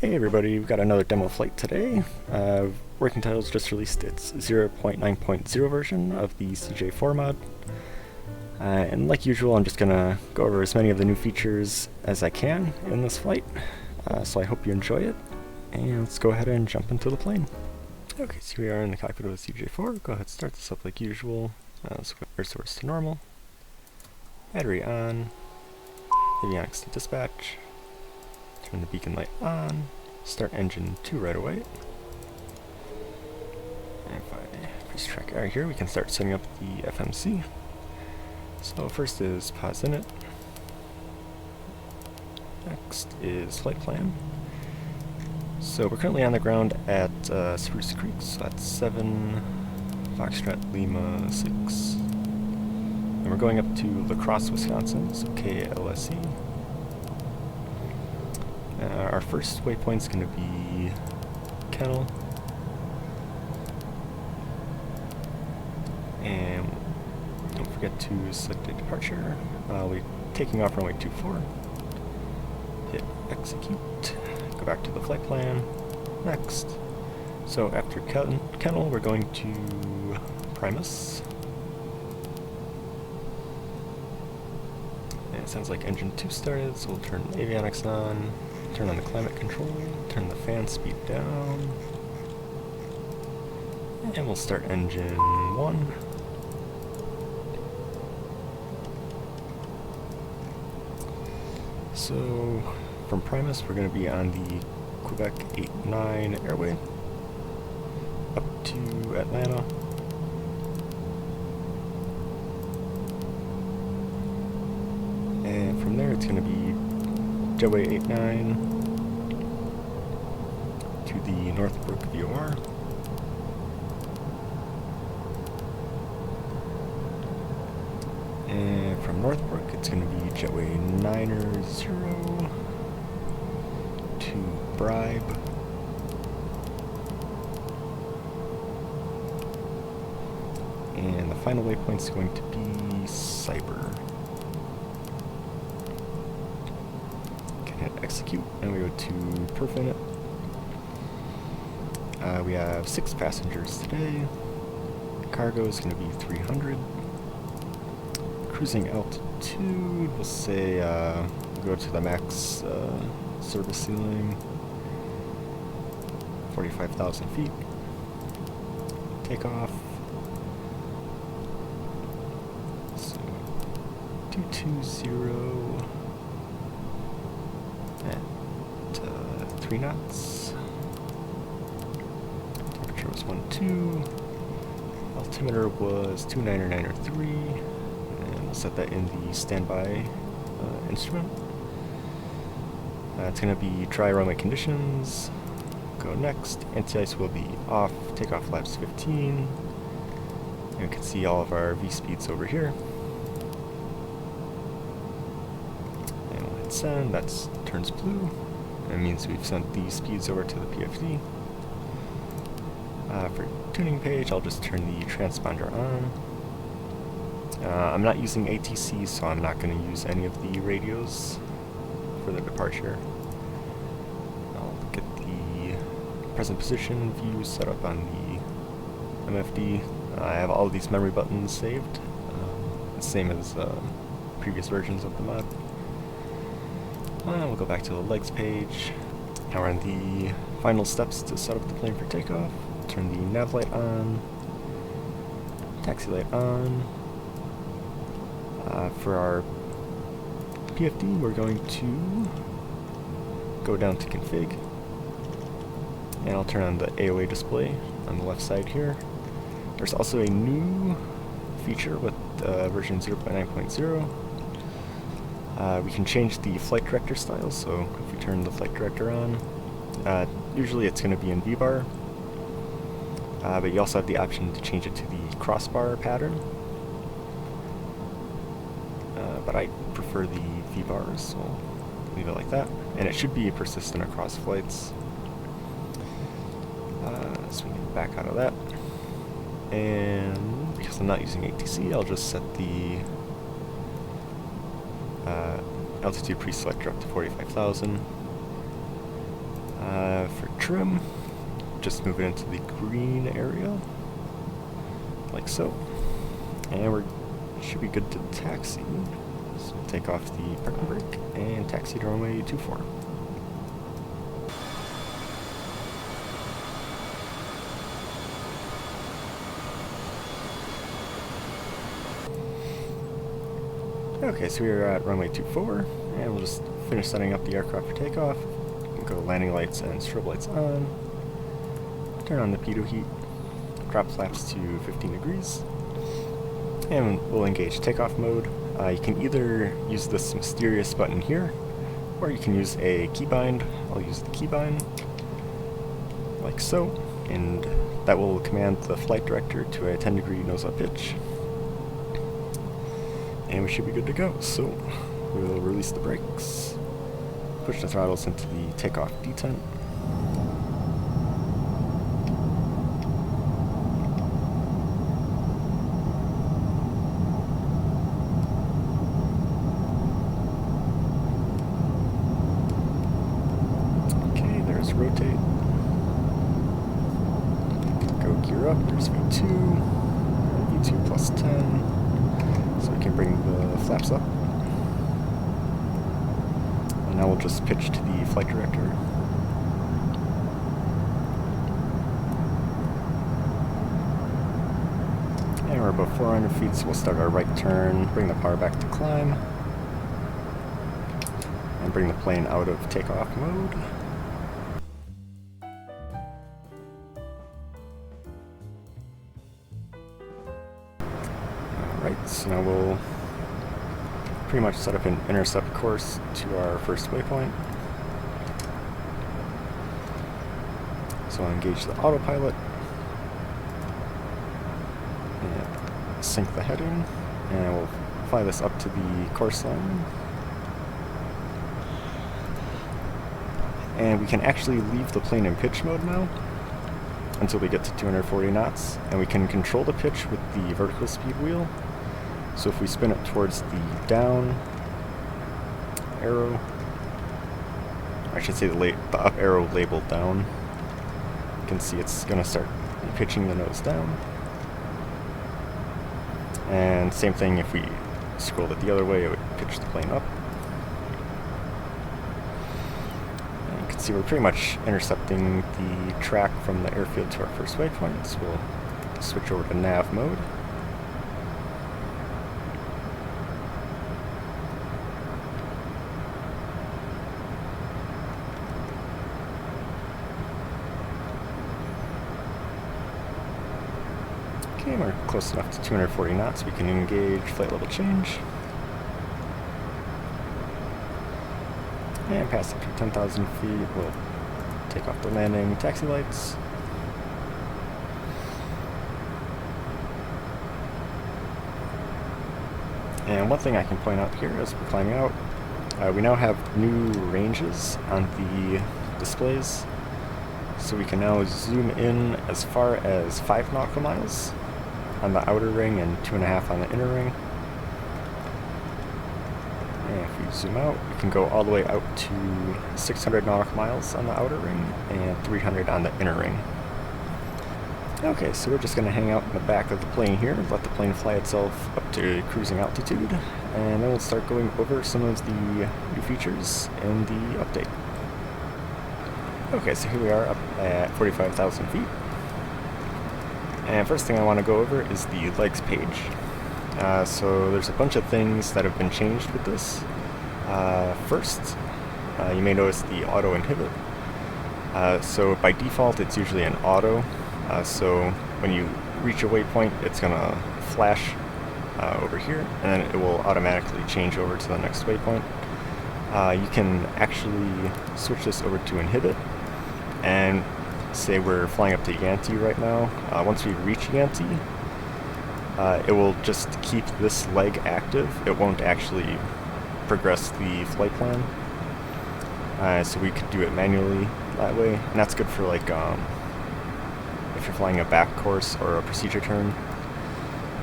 Hey everybody, we've got another demo flight today. Working Title's just released its 0.9.0 version of the CJ4 mod. And like usual, I'm just going to go over as many of the new features as I can in this flight. So I hope you enjoy it, and let's go ahead and jump into the plane. Okay, so here we are in the cockpit of the CJ4. Go ahead and start this up like usual. Let's go air source to normal. Battery on. Avionics to dispatch. Turn the beacon light on. Start engine 2 right away. And if I press TrackIR here, we can start setting up the FMC. So first is pause init. Next is flight plan. So we're currently on the ground at Spruce Creek, so that's 7 Foxtrot Lima 6. And we're going up to La Crosse, Wisconsin, so KLSE. Our first waypoint is going to be Kennel. And don't forget to select a departure. We're taking off runway 24. Hit execute. Go back to the flight plan. Next. So after Kennel, we're going to Primus. And it sounds like engine 2 started, so we'll turn avionics on. Turn on the climate control, turn the fan speed down, and we'll start engine 1. So from Primus, we're going to be on the Quebec 89 airway up to Atlanta. And from there, it's going to be Jetway 89 to the Northbrook VOR. And from Northbrook, it's going to be Jetway 90 to Bribe. And the final waypoint is going to be Cyber. Hit execute, and we go to perf init. We have 6 passengers today. Cargo is going to be 300. Cruising altitude, we'll say go to the max service ceiling, 45,000 feet. Takeoff. So 220. At 3 knots. Temperature was 12. Altimeter was 29903. And we'll set that in the standby instrument. It's going to be dry runway conditions. Go next. Anti-ice will be off. Takeoff flaps 15. And you can see all of our V speeds over here. And we'll hit send. That turns blue. That means we've sent the speeds over to the PFD. For tuning page, I'll just turn the transponder on. I'm not using ATC, so I'm not going to use any of the radios for the departure. I'll get the present position view set up on the MFD. I have all of these memory buttons saved, the same as previous versions of the mod. We'll go back to the legs page. Now we're on the final steps to set up the plane for takeoff. Turn the nav light on, taxi light on. For our PFD, we're going to go down to config, and I'll turn on the AOA display on the left side here. There's also a new feature with version 0.9.0. We can change the flight director style, so if we turn the flight director on, usually it's going to be in V-bar, but you also have the option to change it to the crossbar pattern, but I prefer the V-bars, so I'll leave it like that, and it should be persistent across flights. So we can back out of that, and because I'm not using ATC, I'll just set the altitude pre-selector up to 45,000. For trim, just move it into the green area, like so. And we should be good to taxi. So take off the parking brake and taxi to runway 24. Okay, so we're at runway 24, and we'll just finish setting up the aircraft for takeoff. Go landing lights and strobe lights on. Turn on the pitot heat. Drop flaps to 15 degrees. And we'll engage takeoff mode. You can either use this mysterious button here, or you can use a keybind. I'll use the keybind, like so, and that will command the flight director to a 10-degree nose-up pitch. And we should be good to go. So we'll release the brakes, push the throttles into the takeoff detent. Okay, there's rotate. Go gear up, there's V2, V2 plus 10. So we can bring the flaps up. And now we'll just pitch to the flight director. And we're about 400 feet, so we'll start our right turn, bring the power back to climb, and bring the plane out of takeoff mode. Alright, so now we'll pretty much set up an intercept course to our first waypoint. So I'll engage the autopilot and sync the heading, and we'll fly this up to the course line. And we can actually leave the plane in pitch mode now until we get to 240 knots, and we can control the pitch with the vertical speed wheel. So if we spin it towards the down arrow, or I should say the up arrow labeled down, you can see it's going to start pitching the nose down. And same thing if we scrolled it the other way, it would pitch the plane up. And you can see we're pretty much intercepting the track from the airfield to our first waypoint, so we'll switch over to nav mode. Okay, we're close enough to 240 knots, we can engage flight level change. And pass up to 10,000 feet, we'll take off the landing taxi lights. And one thing I can point out here as we're climbing out, we now have new ranges on the displays. So we can now zoom in as far as 5 nautical miles on the outer ring and 2.5 on the inner ring. And if we zoom out, we can go all the way out to 600 nautical miles on the outer ring and 300 on the inner ring. Okay, so we're just going to hang out in the back of the plane here, let the plane fly itself up to cruising altitude, and then we'll start going over some of the new features in the update. Okay, so here we are up at 45,000 feet. And first thing I want to go over is the legs page. So there's a bunch of things that have been changed with this. First, you may notice the auto inhibit. So by default it's usually an auto. So when you reach a waypoint, it's going to flash over here, and then it will automatically change over to the next waypoint. You can actually switch this over to inhibit, and say we're flying up to Yanti right now. Once we reach Yanti, it will just keep this leg active. It won't actually progress the flight plan. So we could do it manually that way, and that's good for like if you're flying a back course or a procedure turn.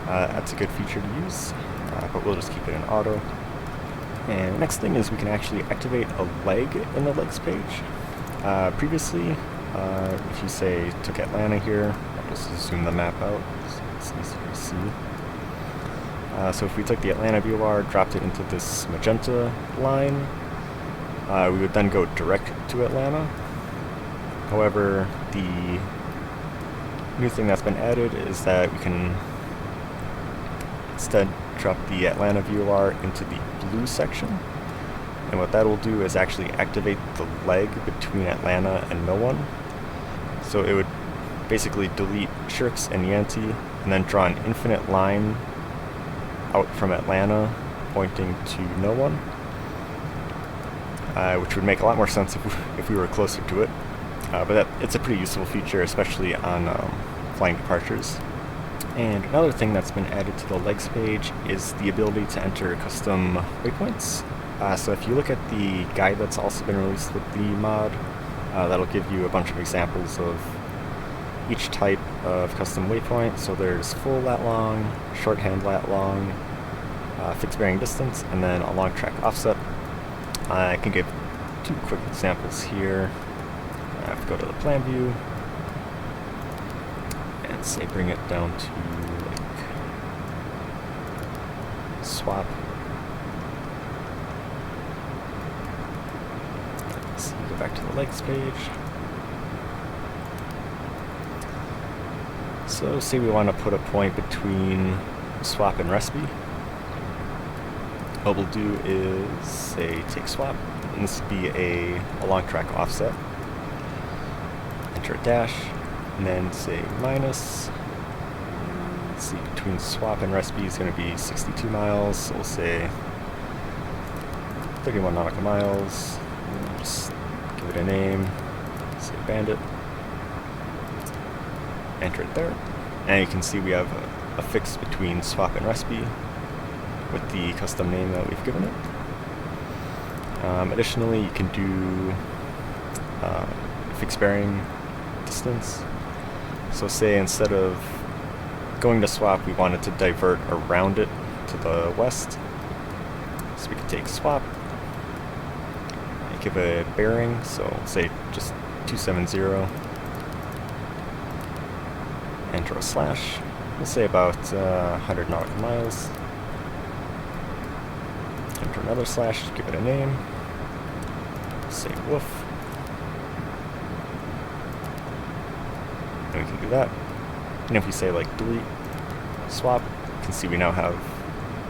That's a good feature to use, but we'll just keep it in auto. And the next thing is we can actually activate a leg in the legs page. Previously, if you say took Atlanta here, I'll just zoom the map out so it's easier to see. So if we took the Atlanta VOR, dropped it into this magenta line, we would then go direct to Atlanta. However, the new thing that's been added is that we can instead drop the Atlanta VOR into the blue section. And what that will do is actually activate the leg between Atlanta and no one. So it would basically delete Shirks and Yanti and then draw an infinite line out from Atlanta pointing to no one, which would make a lot more sense if we were closer to it. But it's a pretty useful feature, especially on flying departures. And another thing that's been added to the legs page is the ability to enter custom waypoints. So if you look at the guide that's also been released with the mod, that'll give you a bunch of examples of each type of custom waypoint. So there's full lat long, shorthand lat long, fixed bearing distance, and then a long track offset. I can give two quick examples here. I have to go to the plan view and say bring it down to like swap. Let's see, go back to the legs page. So say we want to put a point between swap and recipe. What we'll do is say take swap, and this would be a long track offset. Enter a dash, and then say minus. Let's see, between swap and recipe is going to be 62 miles, so we'll say 31 nautical miles. And just give it a name, say bandit. Enter it there, and you can see we have a fix between swap and recipe with the custom name that we've given it. Additionally, you can do fixed bearing distance. So say instead of going to swap, we wanted to divert around it to the west. So we could take swap and give a bearing, so say just 270. Enter a slash. We'll say about 100 nautical miles. Enter another slash, give it a name. Say woof. And we can do that. And if we say like delete, swap, you can see we now have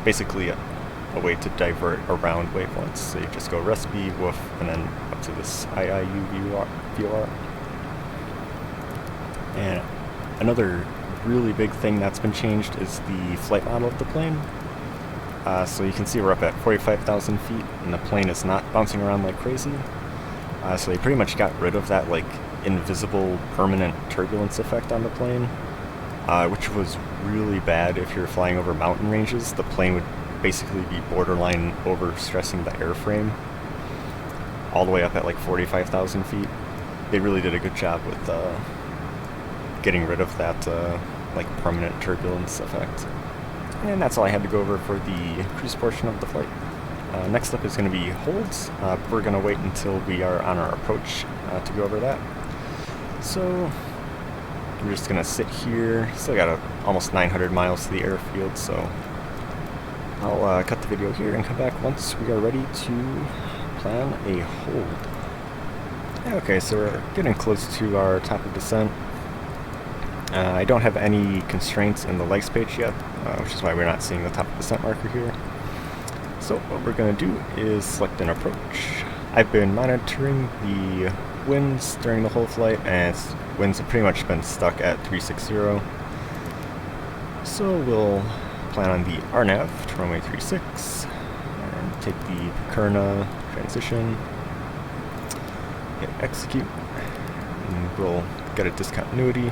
basically a way to divert around waypoints. So you just go recipe, woof, and then up to this IIU VOR. And another really big thing that's been changed is the flight model of the plane. So you can see we're up at 45,000 feet, and the plane is not bouncing around like crazy. So they pretty much got rid of that like invisible permanent turbulence effect on the plane, which was really bad if you're flying over mountain ranges. The plane would basically be borderline overstressing the airframe all the way up at like 45,000 feet. They really did a good job with getting rid of that like permanent turbulence effect. And that's all I had to go over for the cruise portion of the flight. Next up is going to be holds. We're going to wait until we are on our approach to go over that. So we're just going to sit here. Still got almost 900 miles to the airfield, so I'll cut the video here and come back once we are ready to plan a hold. Okay, so we're getting close to our top of descent. I don't have any constraints in the legs page yet, which is why we're not seeing the top of descent marker here. So what we're going to do is select an approach. I've been monitoring the winds during the whole flight, and winds have pretty much been stuck at 360. So we'll plan on the RNAV to runway 36, and take the Pukurna transition, hit execute, and we'll get a discontinuity.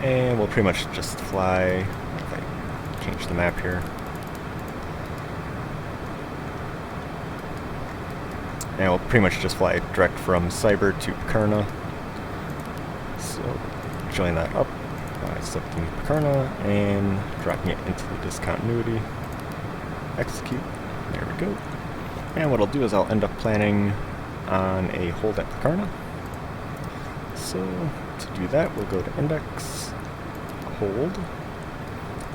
And we'll pretty much just fly, if I change the map here. And we'll pretty much just fly direct from Cyber to Pukurna. So join that up by selecting Pukurna and dropping it into the discontinuity. Execute. There we go. And what I'll do is I'll end up planning on a hold at Pukurna. So to do that, we'll go to Index, Hold.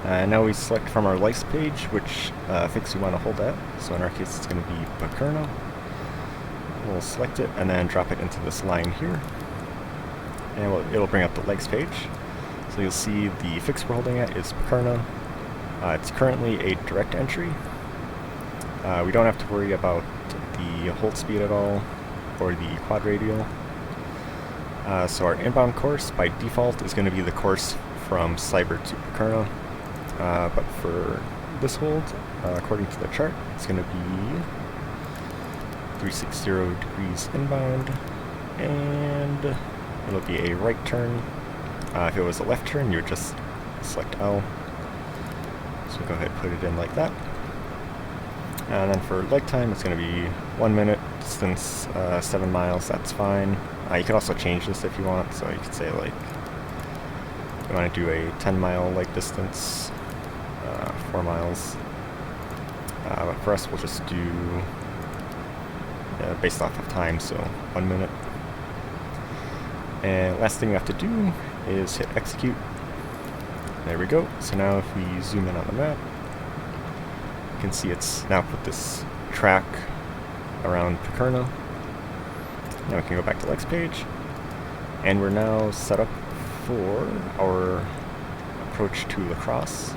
Now we select from our lice page which fix we want to hold at. So in our case it's going to be Pikerno. We'll select it and then drop it into this line here. And it'll bring up the legs page. So you'll see the fix we're holding at is Pikerno. It's currently a direct entry. We don't have to worry about the hold speed at all, or the quad radial. So our inbound course by default is going to be the course from Cyber to Pikerno. But for this hold, according to the chart, it's going to be 360 degrees inbound, and it'll be a right turn. If it was a left turn, you would just select L. So go ahead and put it in like that. And then for leg time, it's going to be 1 minute, distance 7 miles, that's fine. You can also change this if you want, so you could say like, you want to do a 10-mile leg distance, 4 miles. But for us, we'll just do based off of time, so 1 minute. And last thing we have to do is hit execute. There we go. So now if we zoom in on the map, you can see it's now put this track around Pikerno. Now we can go back to Lex page, and we're now set up for our approach to La Crosse.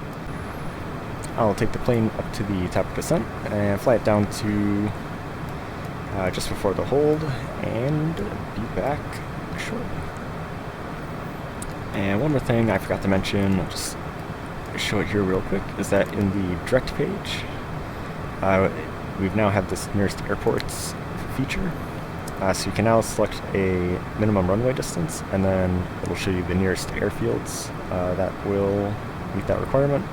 I'll take the plane up to the top of descent and fly it down to just before the hold, and be back shortly. And one more thing I forgot to mention, I'll just show it here real quick, is that in the direct page, we've now have this nearest airports feature. So you can now select a minimum runway distance, and then it'll show you the nearest airfields that will meet that requirement.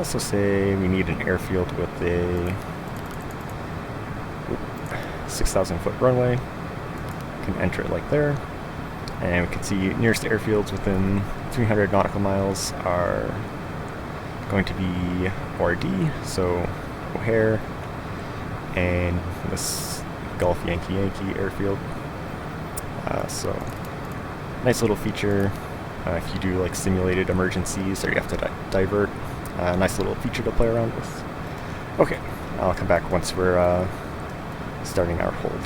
So say we need an airfield with a 6,000 foot runway. You can enter it like there, and we can see nearest airfields within 300 nautical miles are going to be ORD, so O'Hare, and this Gulf Yankee airfield. So nice little feature if you do like simulated emergencies or you have to divert. Nice little feature to play around with. Okay, I'll come back once we're starting our hold.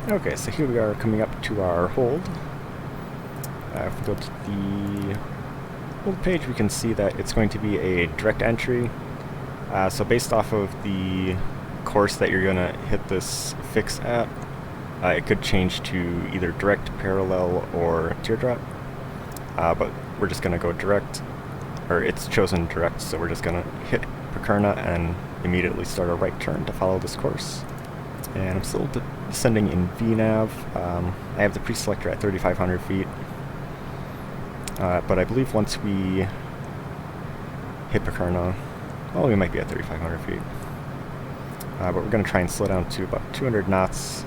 Okay, so here we are coming up to our hold. If we go to the hold page, we can see that it's going to be a direct entry. So based off of the course that you're going to hit this fix at, it could change to either direct, parallel, or teardrop. But we're just going to go direct, or it's chosen direct, so we're just going to hit Pikerno and immediately start a right turn to follow this course. And I'm still descending in VNav. I have the pre-selector at 3,500 feet. But I believe once we hit Pikerno, well, we might be at 3,500 feet. But we're going to try and slow down to about 200 knots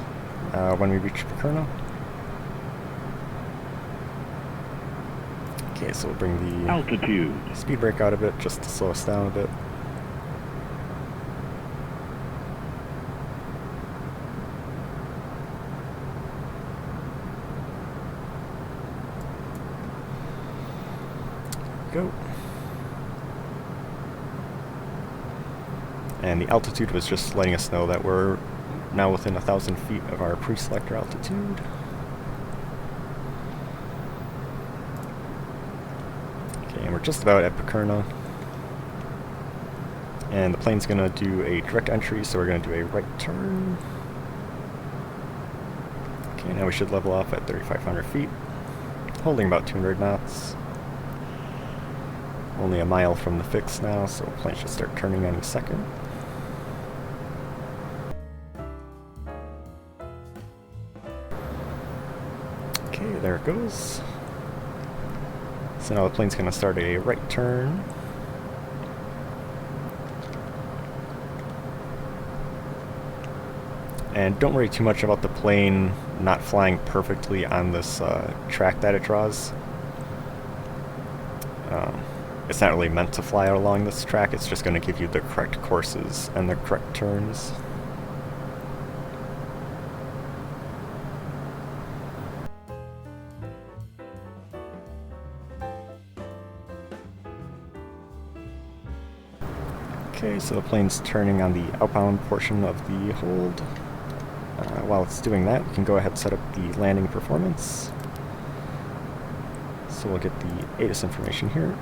when we reach Pikerno. Okay, so we'll bring the altitude speed brake out a bit just to slow us down a bit. Go. And the altitude was just letting us know that we're now within 1,000 feet of our pre-selector altitude. Okay, and we're just about at Pikerno. And the plane's going to do a direct entry, so we're going to do a right turn. Okay, now we should level off at 3,500 feet, holding about 200 knots. Only a mile from the fix now, so the plane should start turning any second. There it goes. So now the plane's going to start a right turn. And don't worry too much about the plane not flying perfectly on this track that it draws. It's not really meant to fly out along this track, it's just going to give you the correct courses and the correct turns. Okay, so the plane's turning on the outbound portion of the hold. While it's doing that, we can go ahead and set up the landing performance. So we'll get the ATIS information here.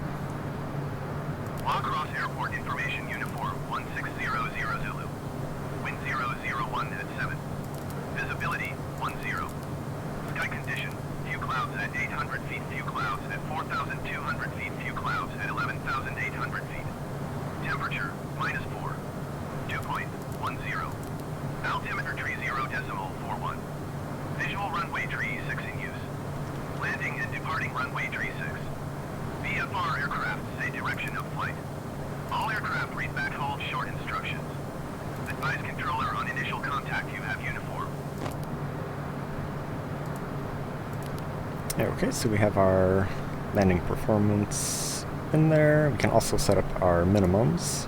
Across airport information uniform 1600 Zulu. Wind 001 at 7. Visibility 10. Sky condition, few clouds at 800 feet, few clouds at 4,200 feet, few clouds at 11,800 feet. Temperature -4. Dew point 10. Altimeter tree 0.41. Visual runway tree 6 in use. Landing and departing runway tree 6. VFR aircraft say direction of flight. All aircraft read back hold short instructions. Advise controller on initial contact you have uniform. Okay, so we have our landing performance in there. We can also set up our minimums.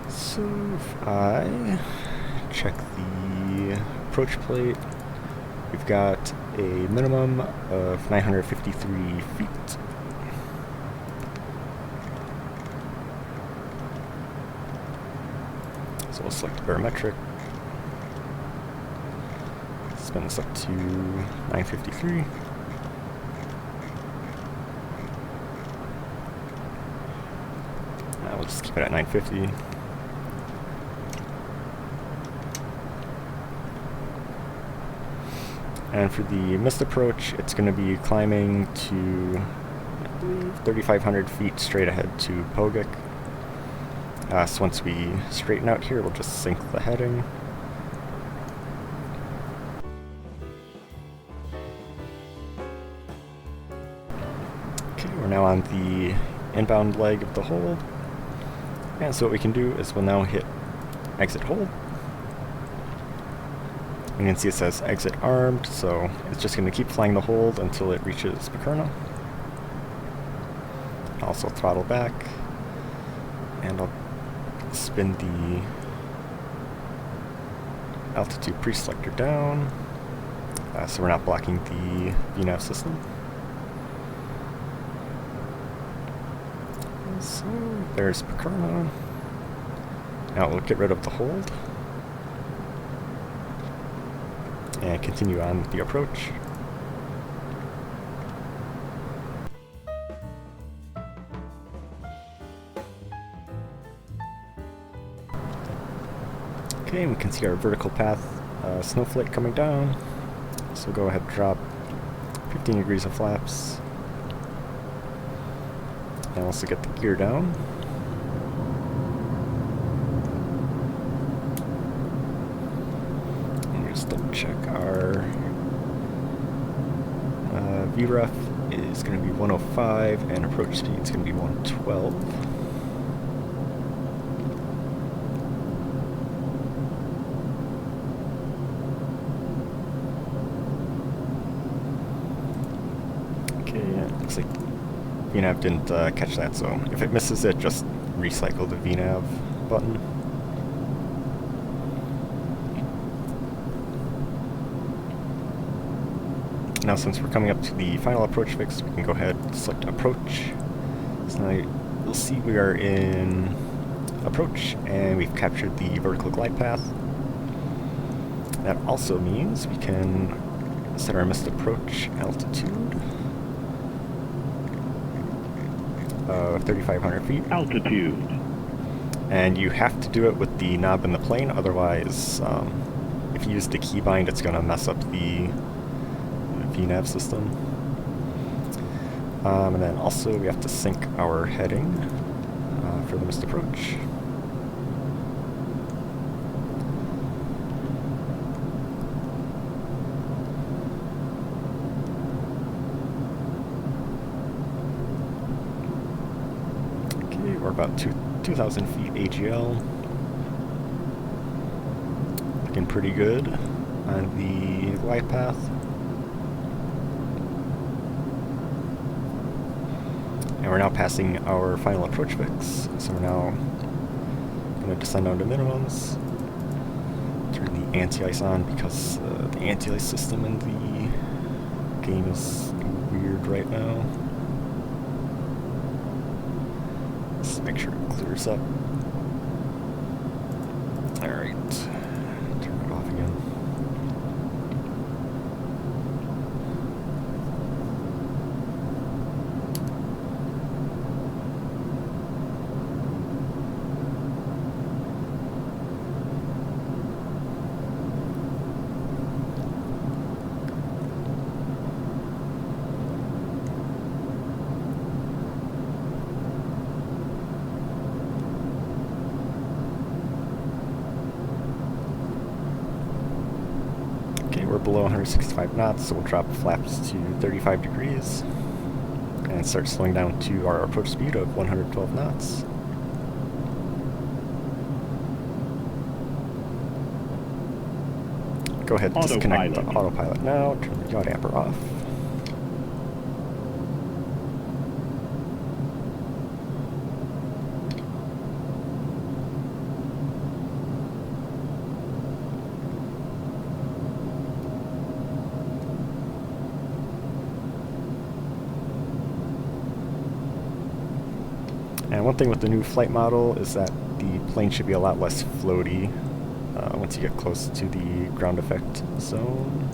So if I check the approach plate, we've got a minimum of 953 feet. So we'll select barometric. Spin this up to 953. We'll just keep it at 950. And for the missed approach, it's going to be climbing to, I believe, 3,500 feet straight ahead to Pogik. So once we straighten out here, we'll just sync the heading. Okay, we're now on the inbound leg of the hold. And so what we can do is we'll now hit exit hold. You can see it says exit armed, so it's just going to keep flying the hold until it reaches Bakurna. Also throttle back, and I'll spin the altitude pre-selector down, so we're not blocking the VNAV system. So there's Bakurna. Now we'll get rid of the hold and continue on with the approach. Okay, we can see our vertical path snowflake coming down. So go ahead and drop 15 degrees of flaps. And also get the gear down. And just double check our VREF is going to be 105 and approach speed is going to be 112. Okay, yeah, looks like VNAV didn't catch that, so if it misses it, just recycle the VNAV button. Now since we're coming up to the final approach fix, we can go ahead and select approach. So now you'll see we are in approach and we've captured the vertical glide path. That also means we can set our missed approach altitude of 3,500 feet. Altitude. And you have to do it with the knob in the plane, otherwise if you use the keybind it's going to mess up the VNAV system. And then also we have to sync our heading for the missed approach. We're about 2,000 feet AGL. Looking pretty good on the glide path. And we're now passing our final approach fix, so we're now going to descend down to minimums. Turn the anti-ice on because the anti-ice system in the game is weird right now. Let's make sure it clears up. Alright, turn it off again. We're below 165 knots, so we'll drop flaps to 35 degrees and start slowing down to our approach speed of 112 knots. Go ahead and disconnect the autopilot now, turn the yaw damper off. And one thing with the new flight model is that the plane should be a lot less floaty once you get close to the ground effect zone.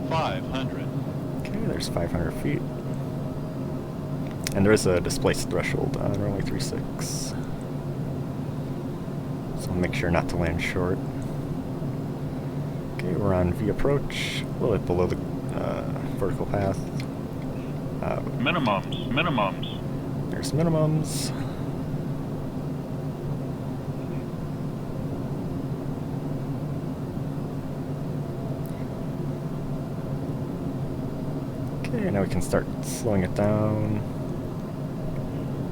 500. Okay, there's 500 feet. And there is a displace threshold on runway 36. So make sure not to land short. Okay, we're on V approach, a little bit below the vertical path. Minimums. There's minimums. Okay, now we can start slowing it down.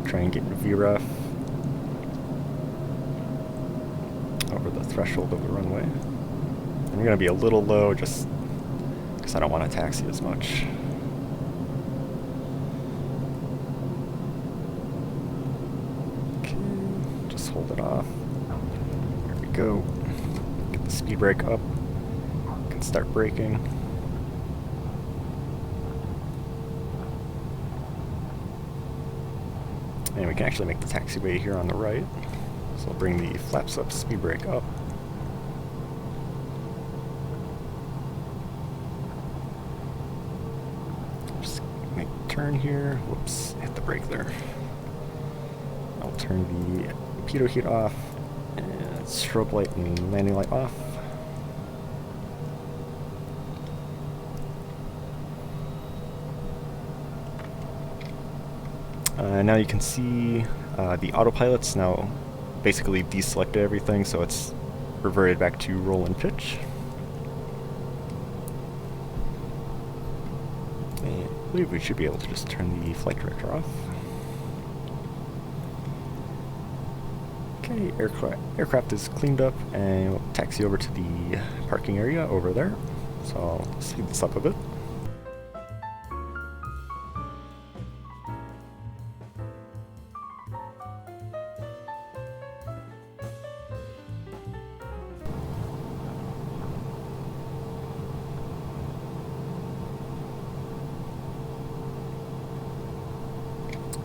Try and get VREF over the threshold of the runway. I'm going to be a little low just because I don't want to taxi as much. Hold it off. There we go. Get the speed brake up. Can start braking. And we can actually make the taxiway here on the right. So we'll bring the flaps up, speed brake up. Just make a turn here. Whoops, hit the brake there. I'll turn the pitot heat off, and strobe light and landing light off. Now you can see the autopilot's now basically deselected everything, so it's reverted back to roll and pitch. And I believe we should be able to just turn the flight director off. Okay, aircraft is cleaned up, and we'll taxi over to the parking area over there. So I'll speed this up a bit.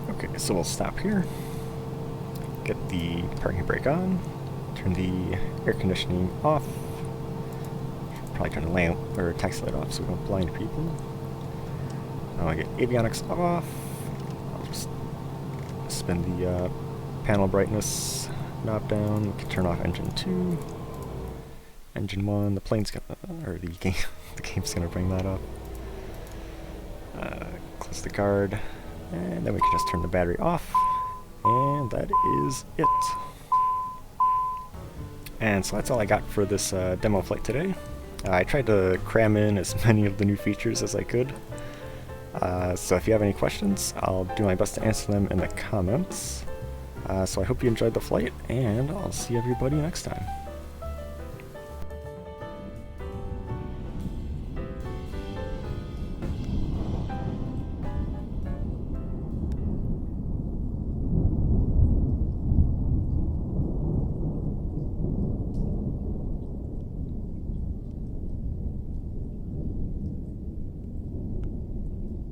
Okay, so we'll stop here. Get the parking brake on, turn the air conditioning off, probably turn the lamp or taxi light off so we don't blind people. Now I get avionics off. I'll just spin the panel brightness knob down. We can turn off engine 2, engine 1. The plane's gonna, or the game's gonna bring that up. Close the guard, and then we can just turn the battery off. And that is it. And so that's all I got for this demo flight today. I tried to cram in as many of the new features as I could. So if you have any questions, I'll do my best to answer them in the comments. So I hope you enjoyed the flight, and I'll see everybody next time.